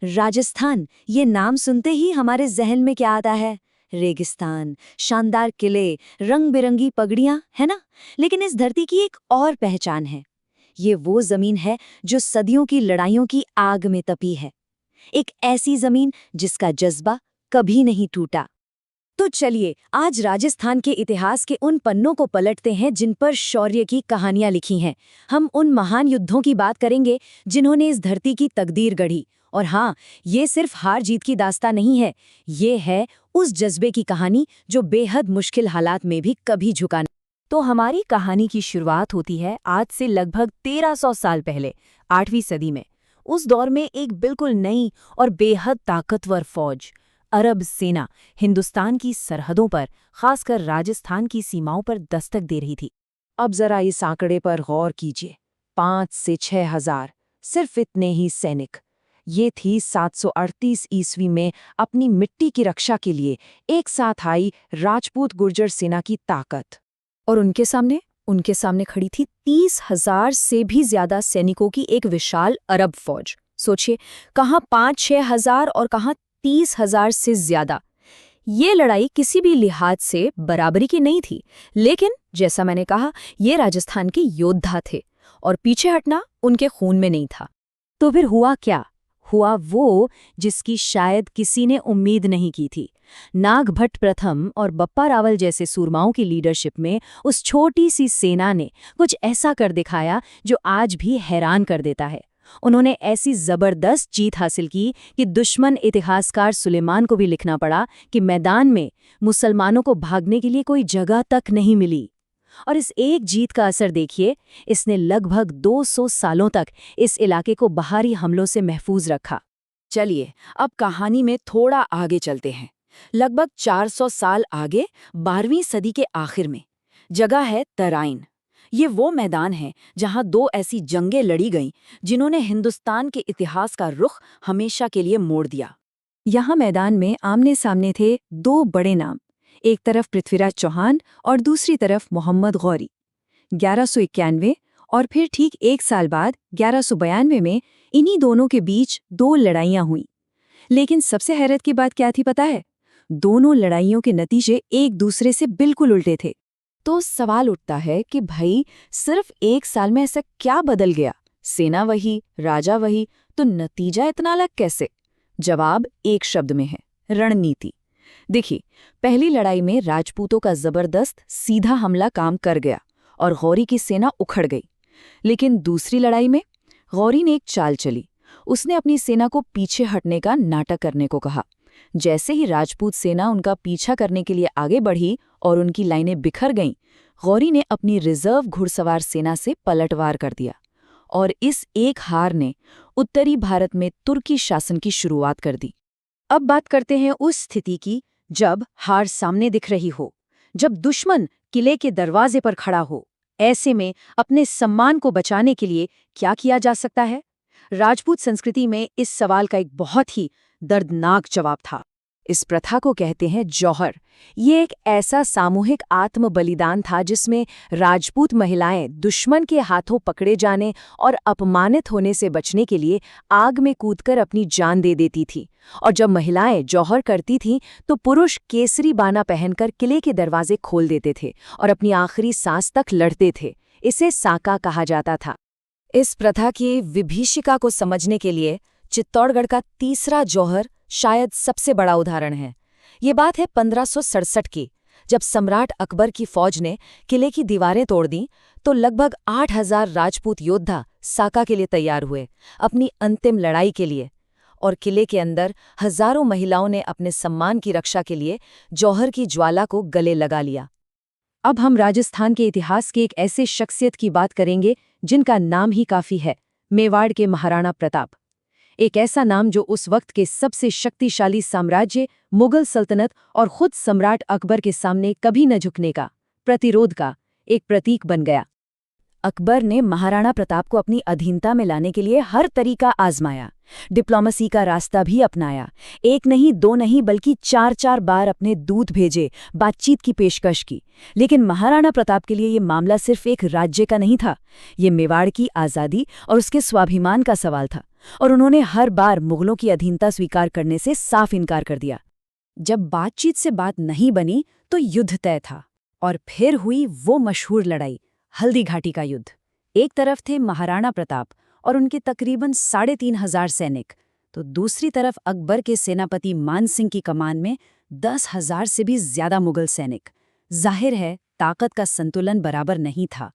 राजस्थान, ये नाम सुनते ही हमारे जहन में क्या आता है? रेगिस्तान, शानदार किले, रंग बिरंगी पगड़ियां, है ना? लेकिन इस धरती की एक और पहचान है। ये वो जमीन है जो सदियों की लड़ाइयों की आग में तपी है। एक ऐसी जमीन जिसका जज्बा कभी नहीं टूटा। तो चलिए आज राजस्थान के इतिहास के उन पन्नों को पलटते हैं जिन पर शौर्य की कहानियां लिखी हैं। हम उन महान युद्धों की बात करेंगे जिन्होंने इस धरती की तकदीर गढ़ी। और हाँ, ये सिर्फ हार जीत की दास्तां नहीं है, ये है उस जज्बे की कहानी जो बेहद मुश्किल हालात में भी कभी झुका नहीं। तो हमारी कहानी की शुरुआत होती है आज से लगभग 1300 साल पहले, 8वीं सदी में। उस दौर में एक बिल्कुल नई और बेहद ताकतवर फौज, अरब सेना, हिंदुस्तान की सरहदों पर, खासकर राजस्थान की सीमाओं पर दस्तक दे रही थी। अब जरा इस आंकड़े पर गौर कीजिए, 5 से 6 हजार, सिर्फ इतने ही सैनिक। ये थी 738 ईस्वी में अपनी मिट्टी की रक्षा के लिए एक साथ आई राजपूत गुर्जर सेना की ताकत। और उनके सामने खड़ी थी 30,000 से भी ज्यादा सैनिकों की एक विशाल अरब फौज। सोचिए, कहाँ 5-6 हजार और कहाँ 30,000 से ज्यादा। ये लड़ाई किसी भी लिहाज से बराबरी की नहीं थी, लेकिन जैसा मैंने कहा, ये राजस्थान के योद्धा थे और पीछे हटना उनके खून में नहीं था। तो फिर हुआ क्या? हुआ वो जिसकी शायद किसी ने उम्मीद नहीं की थी। नागभट्ट प्रथम और बप्पा रावल जैसे सूरमाओं की लीडरशिप में उस छोटी सी सेना ने कुछ ऐसा कर दिखाया जो आज भी हैरान कर देता है। उन्होंने ऐसी जबरदस्त जीत हासिल की कि दुश्मन इतिहासकार सुलेमान को भी लिखना पड़ा कि मैदान में मुसलमानों को भागने के लिए कोई जगह तक नहीं मिली। और इस एक जीत का असर देखिए, इसने लगभग 200 सालों तक इस इलाके को बाहरी हमलों से महफूज रखा। चलिए अब कहानी में थोड़ा आगे चलते हैं, लगभग 400 साल आगे, 12वीं सदी के आखिर में। जगह है तराइन। ये वो मैदान है जहां 2 ऐसी जंगें लड़ी गईं जिन्होंने हिंदुस्तान के इतिहास का रुख हमेशा के लिए मोड़ दिया। यहाँ मैदान में आमने सामने थे 2 बड़े नाम, एक तरफ पृथ्वीराज चौहान और दूसरी तरफ मोहम्मद गौरी। 1191 और फिर ठीक 1 साल बाद 1192 में इन्हीं दोनों के बीच 2 लड़ाइयां हुईं। लेकिन सबसे हैरत की बात क्या थी पता है? दोनों लड़ाइयों के नतीजे एक दूसरे से बिल्कुल उल्टे थे। तो सवाल उठता है कि भाई, सिर्फ 1 साल में ऐसा क्या बदल गया? सेना वही, राजा वही, तो नतीजा इतना अलग कैसे? जवाब एक शब्द में है, रणनीति। देखिए, पहली लड़ाई में राजपूतों का जबरदस्त सीधा हमला काम कर गया और गौरी की सेना उखड़ गई। लेकिन दूसरी लड़ाई में गौरी ने एक चाल चली। उसने अपनी सेना को पीछे हटने का नाटक करने को कहा। जैसे ही राजपूत सेना उनका पीछा करने के लिए आगे बढ़ी और उनकी लाइनें बिखर गईं, गौरी ने अपनी रिजर्व घुड़सवार सेना से पलटवार कर दिया। और इस एक हार ने उत्तरी भारत में तुर्की शासन की शुरुआत कर दी। अब बात करते हैं उस स्थिति की जब हार सामने दिख रही हो, जब दुश्मन किले के दरवाजे पर खड़ा हो। ऐसे में अपने सम्मान को बचाने के लिए क्या किया जा सकता है? राजपूत संस्कृति में इस सवाल का एक बहुत ही दर्दनाक जवाब था। इस प्रथा को कहते हैं जौहर। ये एक ऐसा सामूहिक आत्म बलिदान था जिसमें राजपूत महिलाएं दुश्मन के हाथों पकड़े जाने और अपमानित होने से बचने के लिए आग में कूदकर अपनी जान दे देती थी। और जब महिलाएं जौहर करती थीं तो पुरुष केसरी बाना पहनकर किले के दरवाजे खोल देते थे और अपनी आखिरी सांस तक लड़ते थे। इसे साका कहा जाता था। इस प्रथा की विभीषिका को समझने के लिए चित्तौड़गढ़ का तीसरा जौहर शायद सबसे बड़ा उदाहरण है। ये बात है 1567 की, जब सम्राट अकबर की फौज ने किले की दीवारें तोड़ दी तो लगभग 8,000 राजपूत योद्धा साका के लिए तैयार हुए, अपनी अंतिम लड़ाई के लिए। और किले के अंदर हजारों महिलाओं ने अपने सम्मान की रक्षा के लिए जौहर की ज्वाला को गले लगा लिया। अब हम राजस्थान के इतिहास के एक ऐसे शख्सियत की बात करेंगे जिनका नाम ही काफी है, मेवाड़ के महाराणा प्रताप। एक ऐसा नाम जो उस वक्त के सबसे शक्तिशाली साम्राज्य मुगल सल्तनत और खुद सम्राट अकबर के सामने कभी न झुकने का, प्रतिरोध का एक प्रतीक बन गया। अकबर ने महाराणा प्रताप को अपनी अधीनता में लाने के लिए हर तरीका आजमाया, डिप्लोमेसी का रास्ता भी अपनाया। 1 नहीं 2 नहीं बल्कि 4-4 बार अपने दूत भेजे, बातचीत की पेशकश की। लेकिन महाराणा प्रताप के लिए ये मामला सिर्फ एक राज्य का नहीं था, ये मेवाड़ की आज़ादी और उसके स्वाभिमान का सवाल था। और उन्होंने हर बार मुगलों की अधीनता स्वीकार करने से साफ इनकार कर दिया। जब बातचीत से बात नहीं बनी तो युद्ध तय था, और फिर हुई वो मशहूर लड़ाई, हल्दी घाटी का युद्ध। एक तरफ थे महाराणा प्रताप और उनके तकरीबन 3,500 सैनिक, तो दूसरी तरफ अकबर के सेनापति मान सिंह की कमान में 10,000 से भी ज्यादा मुगल सैनिक। जाहिर है ताकत का संतुलन बराबर नहीं था।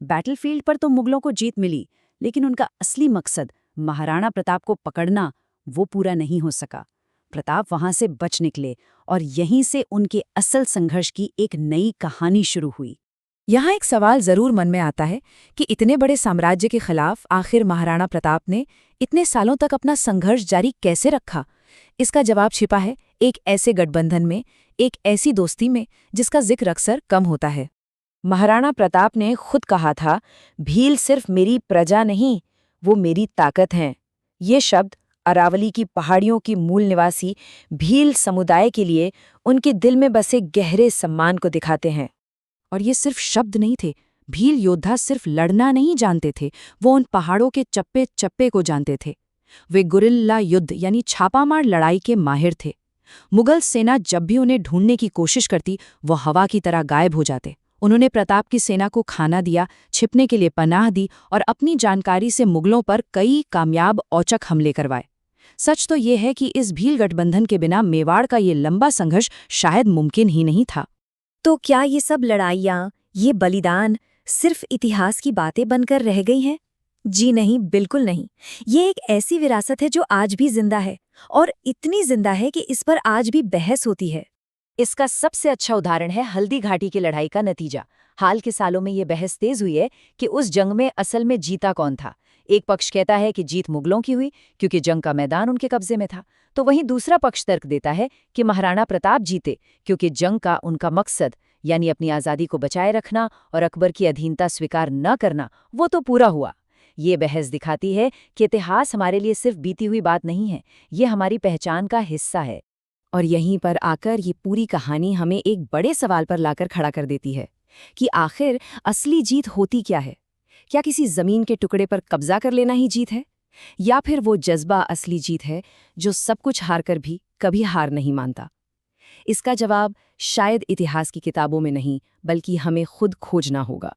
बैटलफील्ड पर तो मुगलों को जीत मिली, लेकिन उनका असली मकसद महाराणा प्रताप को पकड़ना वो पूरा नहीं हो सका। प्रताप वहां से बच निकले और यहीं से उनके असल संघर्ष की एक नई कहानी शुरू हुई। यहाँ एक सवाल जरूर मन में आता है कि इतने बड़े साम्राज्य के खिलाफ आखिर महाराणा प्रताप ने इतने सालों तक अपना संघर्ष जारी कैसे रखा। इसका जवाब छिपा है एक ऐसे गठबंधन में, एक ऐसी दोस्ती में जिसका जिक्र अक्सर कम होता है। महाराणा प्रताप ने खुद कहा था, भील सिर्फ मेरी प्रजा नहीं, वो मेरी ताकत हैं। ये शब्द अरावली की पहाड़ियों की मूल निवासी भील समुदाय के लिए उनके दिल में बसे गहरे सम्मान को दिखाते हैं। और ये सिर्फ शब्द नहीं थे। भील योद्धा सिर्फ लड़ना नहीं जानते थे, वो उन पहाड़ों के चप्पे चप्पे को जानते थे। वे गुरिल्ला युद्ध यानी छापामार लड़ाई के माहिर थे। मुगल सेना जब भी उन्हें ढूंढने की कोशिश करती, वो हवा की तरह गायब हो जाते। उन्होंने प्रताप की सेना को खाना दिया, छिपने के लिए पनाह दी और अपनी जानकारी से मुगलों पर कई कामयाब औचक हमले करवाए। सच तो ये है कि इस भील गठबंधन के बिना मेवाड़ का ये लंबा संघर्ष शायद मुमकिन ही नहीं था। तो क्या ये सब लड़ाइयाँ, ये बलिदान सिर्फ इतिहास की बातें बनकर रह गई हैं? जी नहीं, बिल्कुल नहीं। ये एक ऐसी विरासत है जो आज भी जिंदा है, और इतनी जिंदा है कि इस पर आज भी बहस होती है। इसका सबसे अच्छा उदाहरण है हल्दी घाटी की लड़ाई का नतीजा। हाल के सालों में ये बहस तेज हुई है कि उस जंग में असल में जीता कौन था। एक पक्ष कहता है कि जीत मुगलों की हुई क्योंकि जंग का मैदान उनके कब्जे में था, तो वहीं दूसरा पक्ष तर्क देता है कि महाराणा प्रताप जीते क्योंकि जंग का उनका मकसद यानी अपनी आज़ादी को बचाए रखना और अकबर की अधीनता स्वीकार न करना, वो तो पूरा हुआ। ये बहस दिखाती है कि इतिहास हमारे लिए सिर्फ बीती हुई बात नहीं है, ये हमारी पहचान का हिस्सा है। और यहीं पर आकर ये पूरी कहानी हमें एक बड़े सवाल पर लाकर खड़ा कर देती है कि आखिर असली जीत होती क्या है। क्या किसी जमीन के टुकड़े पर कब्जा कर लेना ही जीत है, या फिर वो जज्बा असली जीत है जो सब कुछ हारकर भी कभी हार नहीं मानता? इसका जवाब शायद इतिहास की किताबों में नहीं, बल्कि हमें खुद खोजना होगा।